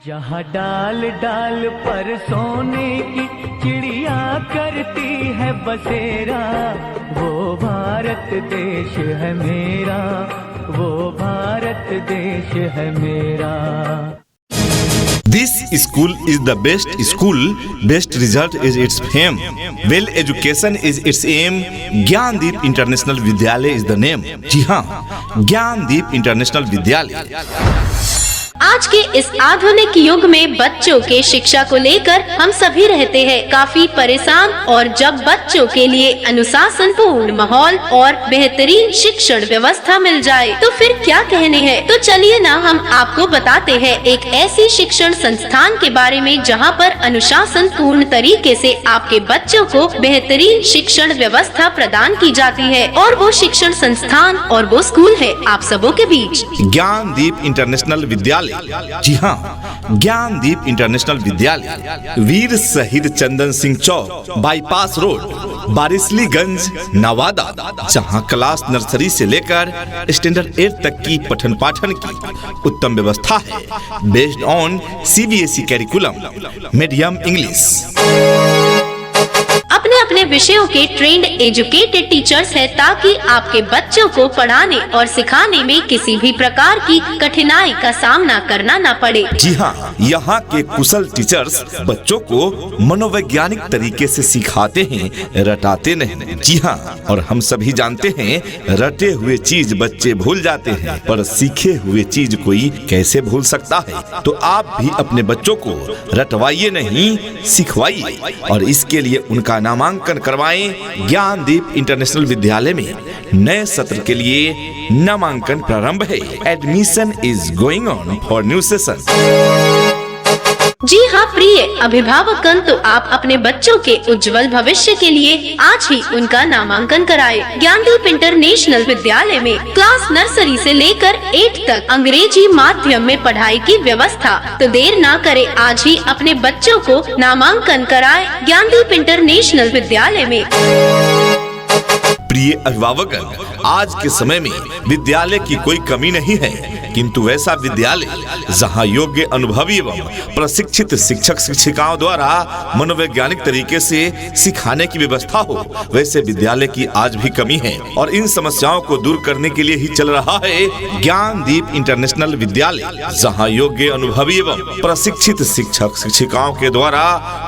जहाँ डाल डाल पर सोने की चिड़िया करती है बसेरा, वो भारत देश है मेरा, वो भारत देश है मेरा। This school is the best school, best result is its fame, well education is its aim, Gyandeep international Vidyalaya is the name। जी हाँ, ज्ञानदीप इंटरनेशनल विद्यालय। आज के इस आधुनिक युग में बच्चों के शिक्षा को लेकर हम सभी रहते हैं काफी परेशान, और जब बच्चों के लिए अनुशासन पूर्ण माहौल और बेहतरीन शिक्षण व्यवस्था मिल जाए तो फिर क्या कहने हैं। तो चलिए ना हम आपको बताते हैं एक ऐसी शिक्षण संस्थान के बारे में जहां पर अनुशासन पूर्ण तरीके से आपके बच्चों को बेहतरीन शिक्षण व्यवस्था प्रदान की जाती है, और वो शिक्षण संस्थान और वो स्कूल है आप सबों के बीच ज्ञानदीप इंटरनेशनल विद्यालय। जी हाँ, ज्ञानदीप इंटरनेशनल विद्यालय, वीर शहीद चंदन सिंह चौक, बाईपास रोड, बारिसलीगंज, नवादा, जहां क्लास नर्सरी से लेकर स्टैंडर्ड 8 तक की पठन पाठन की उत्तम व्यवस्था है, based on CBSE curriculum, medium English. अपने अपने विषयों के ट्रेंड एजुकेटेड टीचर्स हैं ताकि आपके बच्चों को पढ़ाने और सिखाने में किसी भी प्रकार की कठिनाई का सामना करना न पड़े। जी हाँ, यहाँ के कुशल टीचर्स बच्चों को मनोवैज्ञानिक तरीके से सिखाते हैं, रटाते नहीं। जी हाँ, और हम सभी जानते हैं रटे हुए चीज बच्चे भूल जाते हैं, पर सीखे हुए चीज कोई कैसे भूल सकता है। तो आप भी अपने बच्चों को रटवाइए नहीं, सिखवाइए, और इसके लिए उनका नामांकन करवाएं। ज्ञानदीप इंटरनेशनल विद्यालय में नए सत्र के लिए नामांकन प्रारंभ है। Admission is going on for new session. जी हाँ प्रिय अभिभावकगण, तो आप अपने बच्चों के उज्जवल भविष्य के लिए आज ही उनका नामांकन कराएं। ज्ञानदीप इंटरनेशनल विद्यालय में क्लास नर्सरी से लेकर 8 तक अंग्रेजी माध्यम में पढ़ाई की व्यवस्था। तो देर ना करें, आज ही अपने बच्चों को नामांकन कराएं ज्ञानदीप इंटरनेशनल विद्यालय में। प्रिय अभिभावकगण, आज के समय में विद्यालय की कोई कमी नहीं है, किंतु वैसा विद्यालय जहां योग्य, अनुभवी एवं प्रशिक्षित शिक्षक शिक्षिकाओं द्वारा मनोवैज्ञानिक तरीके से सिखाने की व्यवस्था हो, वैसे विद्यालय की आज भी कमी है। और इन समस्याओं को दूर करने के लिए ही चल रहा है ज्ञानदीप इंटरनेशनल विद्यालय, जहां योग्य, अनुभवी एवं प्रशिक्षित शिक्षक शिक्षिकाओं के द्वारा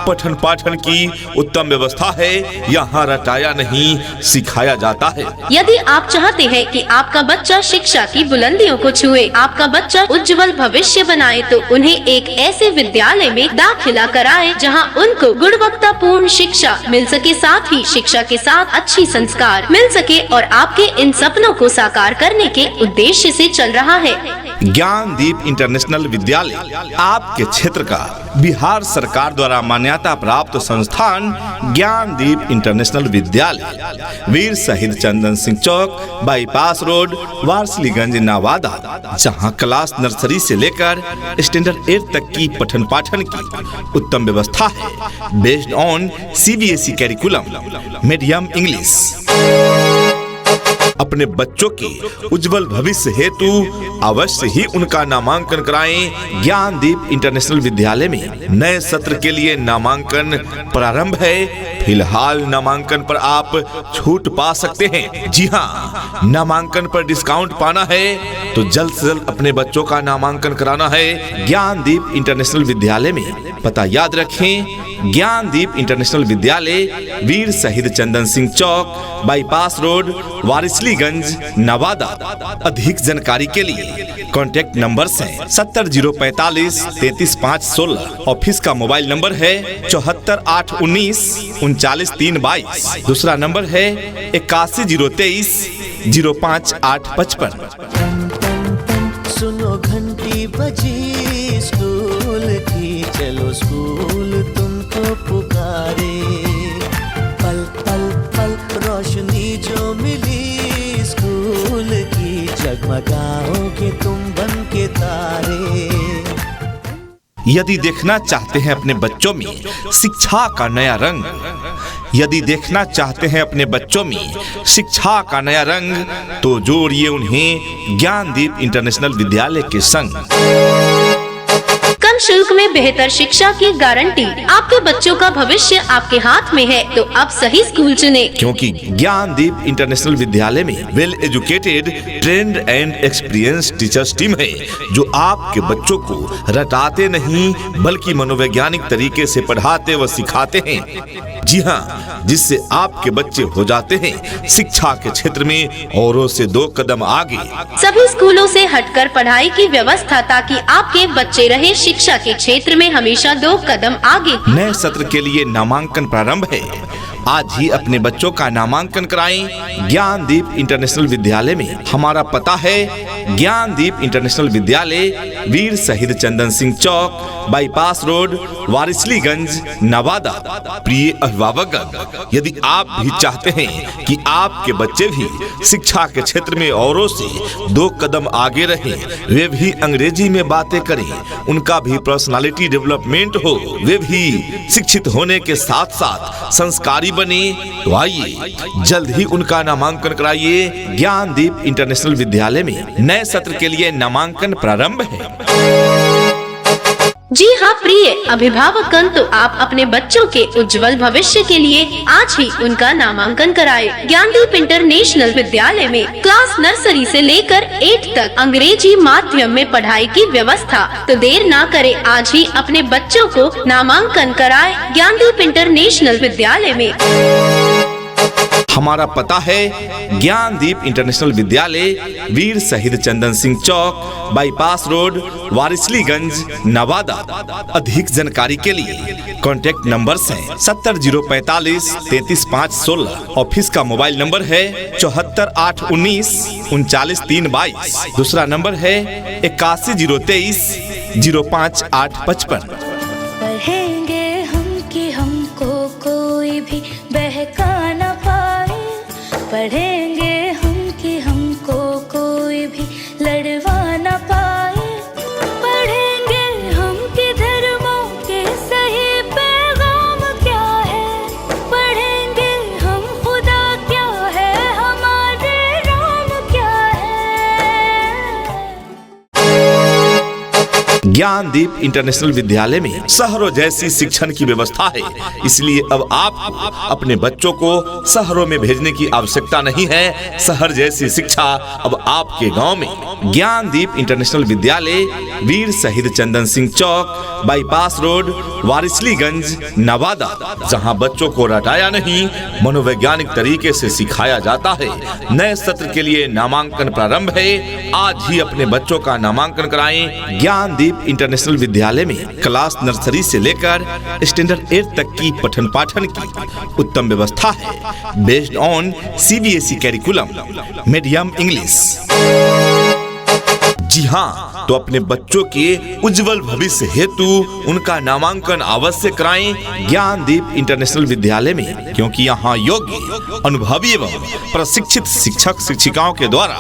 पठन पाठन की उत्तम व्यवस्था है। यहाँ रटाया नहीं, सिखाया जाता है। यदि आप चाहते हैं कि आपका बच्चा शिक्षा की बुलंदियों को छुए, आपका बच्चा उज्जवल भविष्य बनाए, तो उन्हें एक ऐसे विद्यालय में दाखिला कराएं जहां उनको गुणवत्तापूर्ण शिक्षा मिल सके, साथ ही शिक्षा के साथ अच्छी संस्कार मिल सके, और आपके इन सपनों को साकार करने के उद्देश्य से चल रहा है। ज्ञानदीप इंटरनेशनल विद्यालय आपके क्षेत्र का बिहार सरकार द्वारा मान्यता प्राप्त संस्थान ज्ञानदीप इंटरनेशनल विद्यालय, वीर शहीद चंदन सिंह चौक, बाईपास रोड, वारिसलीगंज, नवादा, जहां क्लास नर्सरी से लेकर स्टैंडर्ड 8 तक की पठन पाठन की उत्तम व्यवस्था है, based on CBSE curriculum, medium English. अपने बच्चों के उज्जवल भविष्य हेतु अवश्य ही उनका नामांकन कराएं। ज्ञानदीप इंटरनेशनल विद्यालय में नए सत्र के लिए नामांकन प्रारंभ है। फिलहाल नामांकन पर आप छूट पा सकते हैं। जी हाँ, नामांकन पर डिस्काउंट पाना है तो जल्द से जल्द अपने बच्चों का नामांकन कराना है ज्ञानदीप इंटरनेशनल विद्यालय में। पता याद रखें, ज्ञानदीप इंटरनेशनल विद्यालय, वीर शहीद चंदन सिंह चौक, बाईपास रोड, वारिसलीगंज, नवादा। अधिक जानकारी के लिए कॉन्टैक्ट नंबर है 70045 33516। ऑफिस का मोबाइल नंबर है 74819 39322। दूसरा नंबर है 81023 05855। सुनो घंटी बजी स्कूल की, चलो स्कूल तुमको पुकारे। पल पल पल रोशनी जो मिली स्कूल की, जगमगाओगे तुम बन के तारे। यदि देखना चाहते हैं अपने बच्चों में शिक्षा का नया रंग, यदि देखना चाहते हैं अपने बच्चों में शिक्षा का नया रंग, तो जोड़िए उन्हें ज्ञानदीप इंटरनेशनल विद्यालय के संग। शुल्क में बेहतर शिक्षा की गारंटी। आपके बच्चों का भविष्य आपके हाथ में है, तो अब सही स्कूल चुने। क्योंकि ज्ञानदीप इंटरनेशनल विद्यालय में well educated, trend and experience teachers team है, जो आपके बच्चों को रटाते नहीं बल्कि मनोवैज्ञानिक तरीके से पढ़ाते व सिखाते हैं। जी हाँ, जिससे आपके बच्चे हो जाते हैं शिक्षा के क्षेत्र में औरों से 2 कदम आगे। सभी स्कूलों से हटकर पढ़ाई की व्यवस्था, ताकि आपके बच्चे रहे शिक्षा के क्षेत्र में हमेशा 2 कदम आगे। नए सत्र के लिए नामांकन प्रारंभ है। आज ही अपने बच्चों का नामांकन कराएं ज्ञानदीप इंटरनेशनल विद्यालय में। हमारा पता है ज्ञानदीप इंटरनेशनल विद्यालय, वीर शहीद चंदन सिंह चौक, बाईपास रोड, वारिसलीगंज, नवादा। प्रिय अभिभावक, यदि आप भी चाहते हैं कि आपके बच्चे भी शिक्षा के क्षेत्र में औरों से 2 कदम आगे रहें, वे भी अंग्रेजी में बातें करें, उनका भी पर्सनालिटी डेवलपमेंट हो, वे भी शिक्षित होने के साथ साथ संस्कारी बने, तो आइए जल्द ही उनका नामांकन कराइए ज्ञानदीप इंटरनेशनल विद्यालय में। नए सत्र के लिए नामांकन प्रारंभ है। जी हाँ प्रिय अभिभावकगण, तो आप अपने बच्चों के उज्जवल भविष्य के लिए आज ही उनका नामांकन कराएं ज्ञानदीप इंटरनेशनल विद्यालय में। क्लास नर्सरी से लेकर 8 तक अंग्रेजी माध्यम में पढ़ाई की व्यवस्था। तो देर ना करें, आज ही अपने बच्चों को नामांकन कराएं ज्ञानदीप इंटरनेशनल विद्यालय में। हमारा पता है ज्ञानदीप इंटरनेशनल विद्यालय, वीर शहीद चंदन सिंह चौक, बाईपास रोड, वारिसलीगंज, नवादा। अधिक जानकारी के लिए कॉन्टैक्ट नंबर्स हैं 70 045 33 516। ऑफिस का मोबाइल नंबर है 74 819 39 3 22। दूसरा नंबर है 81 023 05 8 55। पढ़ेंगे हम कि हमको कोई भी बहका न पाए, पढ़ेंगे हम कि हमको कोई भी लड़वा न पाए, पढ़ेंगे हम कि धर्मों के सही पैगाम क्या है, पढ़ेंगे हम खुदा क्या है, हमारे राम क्या है। ज्ञानदीप इंटरनेशनल विद्यालय में शहरों जैसी शिक्षण की व्यवस्था है, इसलिए अब आपको अपने बच्चों को शहरों में भेजने की आवश्यकता नहीं है। शहर जैसी शिक्षा अब आपके गांव में। ज्ञानदीप इंटरनेशनल विद्यालय, वीर शहीद चंदन सिंह चौक, बाईपास रोड, वारिसलीगंज, नवादा। जहां बच्चों को रटाया नहीं, मनोवैज्ञानिक तरीके से सिखाया जाता है। नए सत्र के लिए नामांकन प्रारंभ है। आज ही अपने बच्चों का नामांकन कराएं ज्ञानदीप इंटरनेशनल विद्यालय में। क्लास नर्सरी से लेकर स्टैंडर्ड 8 तक की पठन पाठन की उत्तम व्यवस्था है, based on CBSE curriculum, medium English. जी हाँ, तो अपने बच्चों के उज्जवल भविष्य हेतु उनका नामांकन अवश्य कराएं ज्ञानदीप इंटरनेशनल विद्यालय में, क्योंकि यहाँ योग्य, अनुभवी एवं प्रशिक्षित शिक्षक शिक्षिकाओं के द्वारा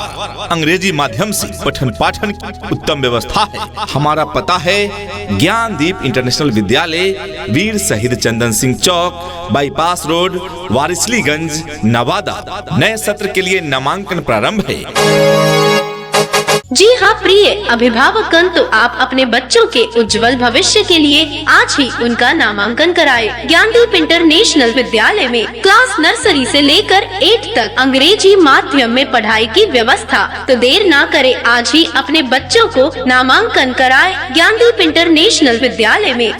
अंग्रेजी माध्यम से पठन पाठन की उत्तम व्यवस्था है। हमारा पता है ज्ञानदीप इंटरनेशनल विद्यालय, वीर शहीद चंदन सिंह चौक, बाईपास रोड, वारिसलीगंज, नवादा। नए सत्र के लिए नामांकन प्रारंभ है। जी हाँ प्रिय अभिभावकगण, तो आप अपने बच्चों के उज्जवल भविष्य के लिए आज ही उनका नामांकन कराएं ज्ञानदीप इंटरनेशनल विद्यालय में। क्लास नर्सरी से लेकर 8 तक अंग्रेजी माध्यम में पढ़ाई की व्यवस्था। तो देर ना करें, आज ही अपने बच्चों को नामांकन कराएं ज्ञानदीप इंटरनेशनल विद्यालय में।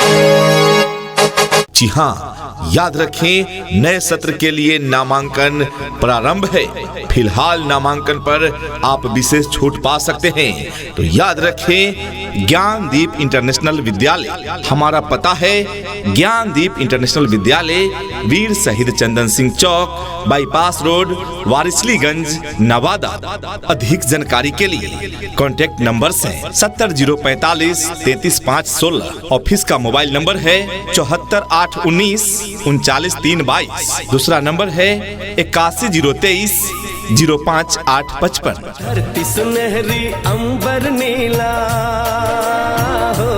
जी हाँ, याद रखें नए सत्र के लिए नामांकन प्रारंभ है। फिलहाल नामांकन पर आप विशेष छूट पा सकते हैं, तो याद रखें ज्ञानदीप इंटरनेशनल विद्यालय। हमारा पता है ज्ञानदीप इंटरनेशनल विद्यालय, वीर शहीद चंदन सिंह चौक, बाईपास रोड, वारिसलीगंज, नवादा। अधिक जानकारी के लिए कॉन्टैक्ट नंबर्स हैं 70 045 33 516। ऑफिस का मोबाइल नंबर है 74 819 39 3 22। दूसरा नंबर है 81 023 05 8 55। धरती सुनहरी अंबर नीला हो,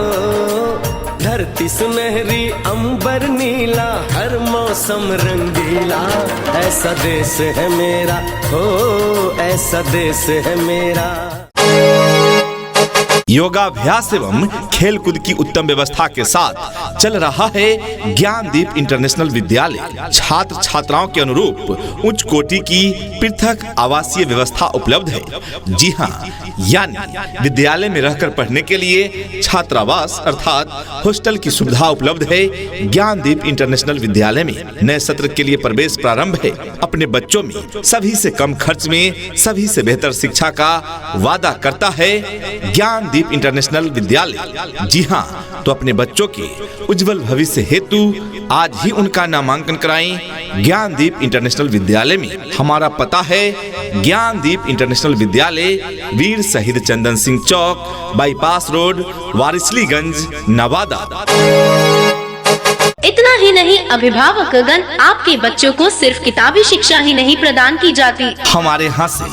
धरती सुनहरी अंबर नीला, हर मौसम रंगीला। ऐसा देश है मेरा, हो ऐसा देश है मेरा। योगाभ्यास एवं खेलकूद की उत्तम व्यवस्था के साथ चल रहा है ज्ञानदीप इंटरनेशनल विद्यालय। छात्र छात्राओं के अनुरूप उच्च कोटि की पृथक आवासीय व्यवस्था उपलब्ध है। जी हाँ, यानी विद्यालय में रहकर पढ़ने के लिए छात्रावास अर्थात हॉस्टल की सुविधा उपलब्ध है। ज्ञानदीप इंटरनेशनल विद्यालय में नए सत्र के लिए प्रवेश प्रारंभ है। अपने बच्चों में सभी से कम खर्च में सभी से बेहतर शिक्षा का वादा करता है ज्ञानदीप इंटरनेशनल विद्यालय। जी हाँ, तो अपने बच्चों के उज्जवल भविष्य हेतु आज ही उनका नामांकन कराएं ज्ञानदीप इंटरनेशनल विद्यालय में। हमारा पता है ज्ञानदीप इंटरनेशनल विद्यालय, वीर शहीद चंदन सिंह चौक, बाईपास रोड, वारिसलीगंज, नवादा। इतना ही नहीं, अभिभावकगण आपके बच्चों को सिर्फ किताबी शिक्षा ही नहीं प्रदान की जाती। हमारे यहाँ से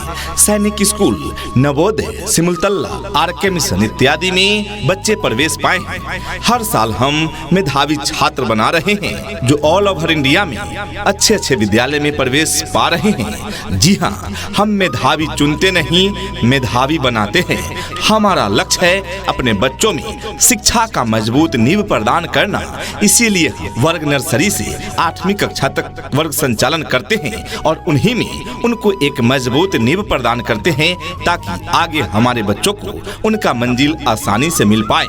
Sainik school, Navodaya, Simultala, R K mission इत्यादि में बच्चे प्रवेश पाए हैं। हर साल हम मेधावी छात्र बना रहे हैं जो ऑल ओवर इंडिया में अच्छे अच्छे विद्यालय में प्रवेश पा रहे हैं। जी हाँ, हम मेधावी चुनते नहीं, मेधावी बनाते हैं। हमारा लक्ष्य है अपने बच्चों में शिक्षा का मजबूत नींव प्रदान करना। इसीलिए वर्ग नर्सरी से 8वीं कक्षा तक वर्ग संचालन करते हैं और उन्हीं में उनको एक मजबूत नींव प्रदान करते हैं ताकि आगे हमारे बच्चों को उनका मंजिल आसानी से मिल पाए।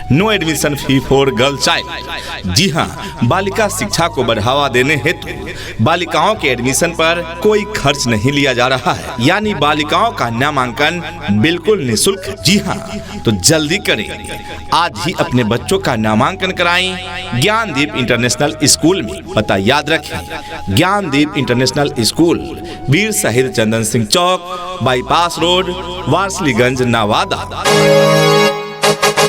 No admission fee for girl child. जी हाँ, बालिका शिक्षा को बढ़ावा देने हेतु बालिकाओं के एडमिशन पर कोई खर्च नहीं लिया जा रहा है, यानी बालिकाओं का नामांकन बिल्कुल निःशुल्क। जी हाँ, तो जल्दी करें, आज ही अपने बच्चों का नामांकन कराएं ज्ञानदीप इंटरनेशनल स्कूल में। पता याद रखें, ज्ञानदीप इंटरनेशनल स्कूल, वीर शहीद चंदन सिंह चौक, बाईपास रोड, वारिसलीगंज, नवादा।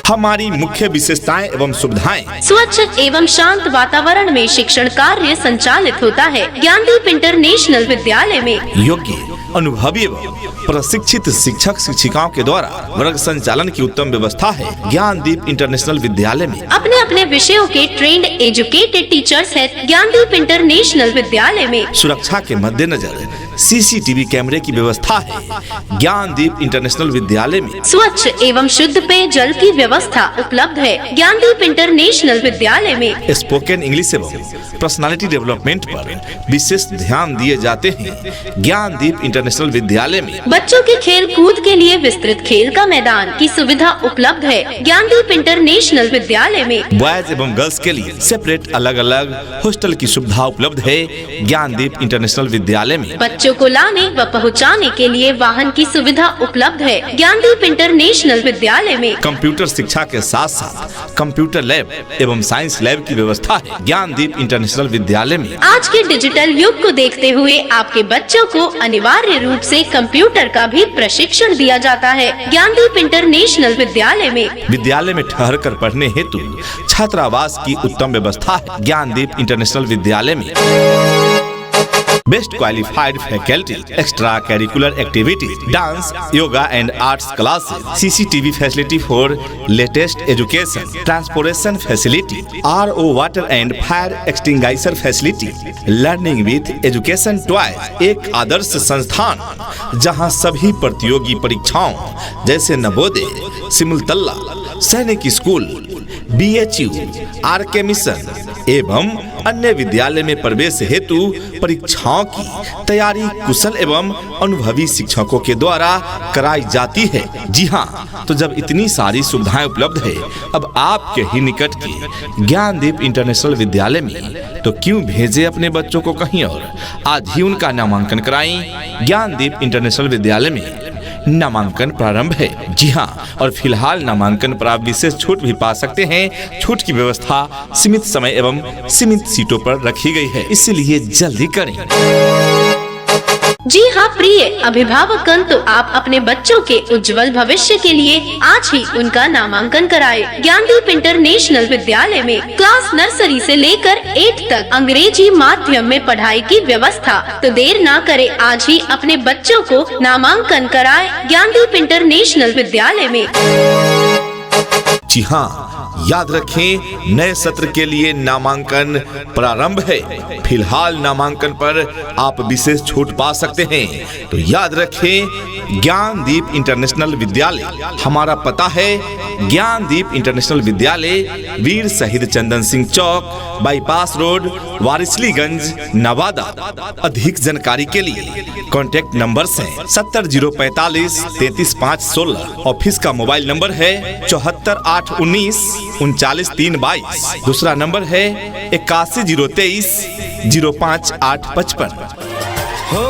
हमारी मुख्य विशेषताएं एवं सुविधाएं। स्वच्छ एवं शांत वातावरण में शिक्षण कार्य संचालित होता है। ज्ञानदीप इंटरनेशनल विद्यालय में योग्य, अनुभवी एवं प्रशिक्षित शिक्षक शिक्षिकाओं के द्वारा वर्ग संचालन की उत्तम व्यवस्था है। ज्ञानदीप इंटरनेशनल विद्यालय में अपने अपने विषयों के ट्रेंड एजुकेटेड टीचर्स हैं। ज्ञानदीप इंटरनेशनल विद्यालय में सुरक्षा के मद्देनजर सीसीटीवी कैमरे की व्यवस्था है। ज्ञानदीप इंटरनेशनल विद्यालय में स्वच्छ एवं शुद्ध पेयजल की व्यवस्था उपलब्ध है। ज्ञानदीप इंटरनेशनल विद्यालय में स्पोकन इंग्लिश एवं पर्सनालिटी डेवलपमेंट पर विशेष ध्यान दिए जाते हैं। ज्ञानदीप इंटरनेशनल विद्यालय में बच्चों के खेल कूद के लिए विस्तृत खेल का मैदान की सुविधा उपलब्ध है। ज्ञानदीप इंटरनेशनल विद्यालय में बॉयज एवं गर्ल्स के लिए सेपरेट अलग अलग हॉस्टल की सुविधा उपलब्ध है। ज्ञानदीप इंटरनेशनल विद्यालय में बच्चों को लाने व पहुंचाने के लिए वाहन की सुविधा उपलब्ध है। ज्ञानदीप इंटरनेशनल विद्यालय में कंप्यूटर शिक्षा के साथ साथ कंप्यूटर लैब एवं साइंस लैब की व्यवस्था है। ज्ञानदीप इंटरनेशनल विद्यालय में आज के डिजिटल युग को देखते हुए आपके बच्चों को अनिवार्य रूप से कंप्यूटर का भी प्रशिक्षण दिया जाता है। ज्ञानदीप इंटरनेशनल विद्यालय में ठहर कर पढ़ने हेतु छात्रावास की उत्तम व्यवस्था है। ज्ञानदीप इंटरनेशनल विद्यालय में best qualified faculty, extra curricular activities, dance, yoga and arts classes, CCTV facility for latest education, transportation facility, RO water and fire extinguisher facility, learning with education toys. एक आदर्श संस्थान जहां सभी प्रतियोगी परीक्षाओं जैसे नवोदय, सिमुलतला, सैनिक स्कूल, BHU, आरके मिशन एवं अन्य विद्यालय में प्रवेश हेतु परीक्षाओं की तैयारी कुशल एवं अनुभवी शिक्षकों के द्वारा कराई जाती है। जी हाँ, तो जब इतनी सारी सुविधाएं उपलब्ध है अब आपके ही निकट के ज्ञानदीप इंटरनेशनल विद्यालय में, तो क्यों भेजे अपने बच्चों को कहीं और। आज ही उनका नामांकन कराएं। ज्ञानदीप इंटरनेशनल विद्यालय में नामांकन प्रारंभ है। जी हाँ, और फिलहाल नामांकन पर आप विशेष छूट भी पा सकते हैं। छूट की व्यवस्था सीमित समय एवं सीमित सीटों पर रखी गई है, इसलिए जल्दी करें। जी हाँ प्रिय अभिभावकगण, तो आप अपने बच्चों के उज्जवल भविष्य के लिए आज ही उनका नामांकन कराएं। ज्ञानदीप इंटरनेशनल विद्यालय में क्लास नर्सरी से लेकर 8 तक अंग्रेजी माध्यम में पढ़ाई की व्यवस्था। तो देर ना करें, आज ही अपने बच्चों को नामांकन कराएं ज्ञानदीप इंटरनेशनल विद्यालय में। जी हाँ, याद रखें, नए सत्र के लिए नामांकन प्रारंभ है। फिलहाल नामांकन पर आप विशेष छूट पा सकते हैं। तो याद रखें, ज्ञानदीप इंटरनेशनल विद्यालय, हमारा पता है ज्ञानदीप इंटरनेशनल विद्यालय, वीर शहीद चंदन सिंह चौक, बाईपास रोड, वारिसलीगंज, नवादा। अधिक जानकारी के लिए कॉन्टैक्ट नंबर्स हैं 70 045 33 516। ऑफिस का मोबाइल नंबर है 74 819 39 3 22। दूसरा नंबर है 81 023 05 8 55। हो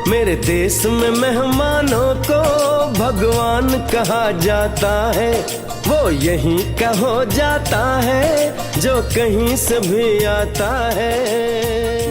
मेरे देश में मेहमानों को भगवान कहा जाता है। वो यहीं का हो जाता है जो कहीं से भी आता है।